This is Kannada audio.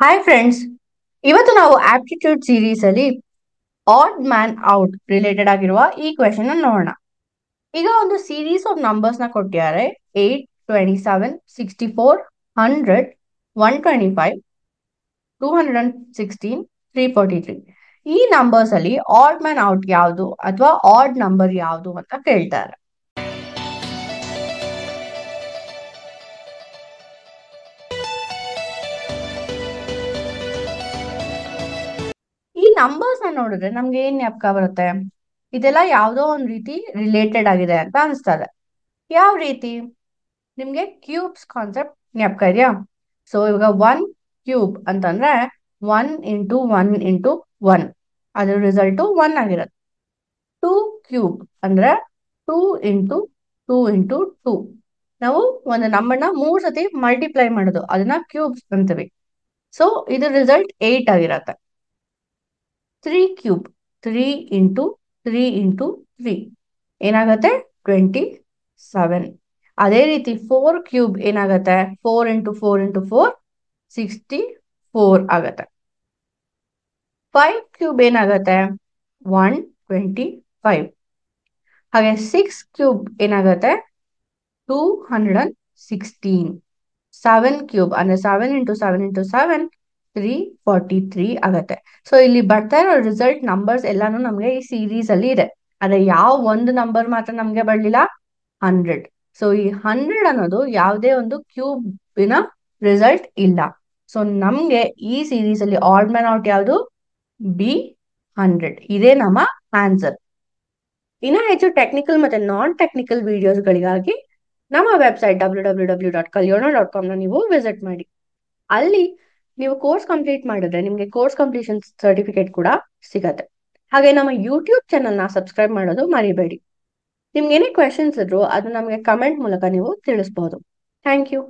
ಹಾಯ್ ಫ್ರೆಂಡ್ಸ್, ಇವತ್ತು ನಾವು ಆಪ್ಟಿಟ್ಯೂಡ್ ಸೀರೀಸ್ ಅಲ್ಲಿ ಆಡ್ ಮ್ಯಾನ್ ಔಟ್ ರಿಲೇಟೆಡ್ ಆಗಿರುವ ಈ ಕ್ವೆಶನ್ ನೋಡೋಣ. ಈಗ ಒಂದು ಸೀರೀಸ್ ಆಫ್ ನಂಬರ್ಸ್ ನ ಕೊಟ್ಟಿದ್ದಾರೆ. 8, 27, 64, 100, 125, 216, 343. ಈ ನಂಬರ್ಸ್ ಅಲ್ಲಿ ಆಡ್ ಮ್ಯಾನ್ ಔಟ್ ಯಾವುದು ಅಥವಾ ಆಡ್ ನಂಬರ್ ಯಾವುದು ಅಂತ ಕೇಳ್ತಾರೆ. ಈ ನಂಬರ್ಸ್ ನ ನೋಡಿದ್ರೆ ನಮ್ಗೆ ಏನ್ ಜ್ಞಾಪಕ ಬರುತ್ತೆ? ಇದೆಲ್ಲ ಯಾವ್ದೋ ಒಂದ್ ರೀತಿ ರಿಲೇಟೆಡ್ ಆಗಿದೆ ಅಂತ ಅನ್ಸ್ತದೆ. ಯಾವ ರೀತಿ? ನಿಮ್ಗೆ ಕ್ಯೂಬ್ಸ್ ಕಾನ್ಸೆಪ್ಟ್ ಜ್ಞಾಪಕ ಇದೆಯಾ? ಸೊ ಇವಾಗ 1 ಕ್ಯೂಬ್ ಅಂತಂದ್ರೆ 1 ಇಂಟು 1 ಇಂಟು 1, ಅದ್ರ ರಿಸಲ್ಟ್ 1 ಆಗಿರುತ್ತೆ. 2 ಕ್ಯೂಬ್ ಅಂದ್ರೆ 2 ಇಂಟು 2 ಇಂಟು 2. ನಾವು ಒಂದು ನಂಬರ್ನ 3 ಸತಿ ಮಲ್ಟಿಪ್ಲೈ ಮಾಡೋದು, ಅದನ್ನ ಕ್ಯೂಬ್ಸ್ ಅಂತೀವಿ. ಸೊ ಇದ್ರ ರಿಸಲ್ಟ್ 8 ಆಗಿರತ್ತೆ. 3 ಕ್ಯೂಬ್ 3 ಇಂಟು 3 ಇಂಟು 3 ಏನಾಗತ್ತೆ? 27. ಅದೇ ರೀತಿ 4 ಕ್ಯೂಬ್ ಏನಾಗತ್ತೆ? 4 ಇಂಟು 4 ಇಂಟು 4 64 ಆಗತ್ತೆ. 5 ಕ್ಯೂಬ್ ಏನಾಗತ್ತೆ? 125. ಹಾಗೆ 6 ಕ್ಯೂಬ್ ಏನಾಗತ್ತೆ? 216. 7 ಕ್ಯೂಬ್ ಅಂದ್ರೆ 7 ಇಂಟು 7 ಇಂಟು 7 343 ಆಗತ್ತೆ. ಸೊ ಇಲ್ಲಿ ಬರ್ತಾ ಇರೋ ರಿಸಲ್ಟ್ ನಂಬರ್ಸ್ ಎಲ್ಲಾನು ನಮ್ಗೆ ಈ ಸೀರೀಸ್ ಅಲ್ಲಿ ಇದೆ. ಆದ್ರೆ ಯಾವ ಒಂದು ನಂಬರ್ ಮಾತ್ರ ನಮ್ಗೆ ಬರ್ಲಿಲ್ಲ? 100. ಸೊ ಈ 100 ಅನ್ನೋದು ಯಾವುದೇ ಒಂದು ಕ್ಯೂಬಿನ ರಿಸಲ್ಟ್ ಇಲ್ಲ. ಸೊ ನಮ್ಗೆ ಈ ಸೀರೀಸ್ ಅಲ್ಲಿ ಆಡ್ ಮ್ಯಾನ್ ಔಟ್ ಯಾವುದು? ಬಿ 100. ಇದೇ ನಮ್ಮ ಆನ್ಸರ್. ಇನ್ನ ಹೆಚ್ಚು ಟೆಕ್ನಿಕಲ್ ಮತ್ತೆ ನಾನ್ ಟೆಕ್ನಿಕಲ್ ವಿಡಿಯೋಸ್ಗಳಿಗಾಗಿ ನಮ್ಮ ವೆಬ್ಸೈಟ್ www.kalyona.com ನೀವು ವಿಸಿಟ್ ಮಾಡಿ. ಅಲ್ಲಿ ನೀವು ಕೋರ್ಸ್ ಕಂಪ್ಲೀಟ್ ಮಾಡಿದ್ರೆ ನಿಮಗೆ ಕೋರ್ಸ್ ಕಂಪ್ಲೀಷನ್ ಸರ್ಟಿಫಿಕೇಟ್ ಕೂಡ ಸಿಗತ್ತೆ. ಹಾಗೆ ನಮ್ಮ ಯೂಟ್ಯೂಬ್ ಚಾನಲ್ನ ಸಬ್ಸ್ಕ್ರೈಬ್ ಮಾಡೋದು ಮರಿಬೇಡಿ. ನಿಮ್ಗೆ ಏನೇ ಕ್ವೆಶನ್ಸ್ ಇದ್ರು ಅದು ನಮಗೆ ಕಮೆಂಟ್ ಮೂಲಕ ನೀವು ತಿಳಿಸಬಹುದು. Thank you.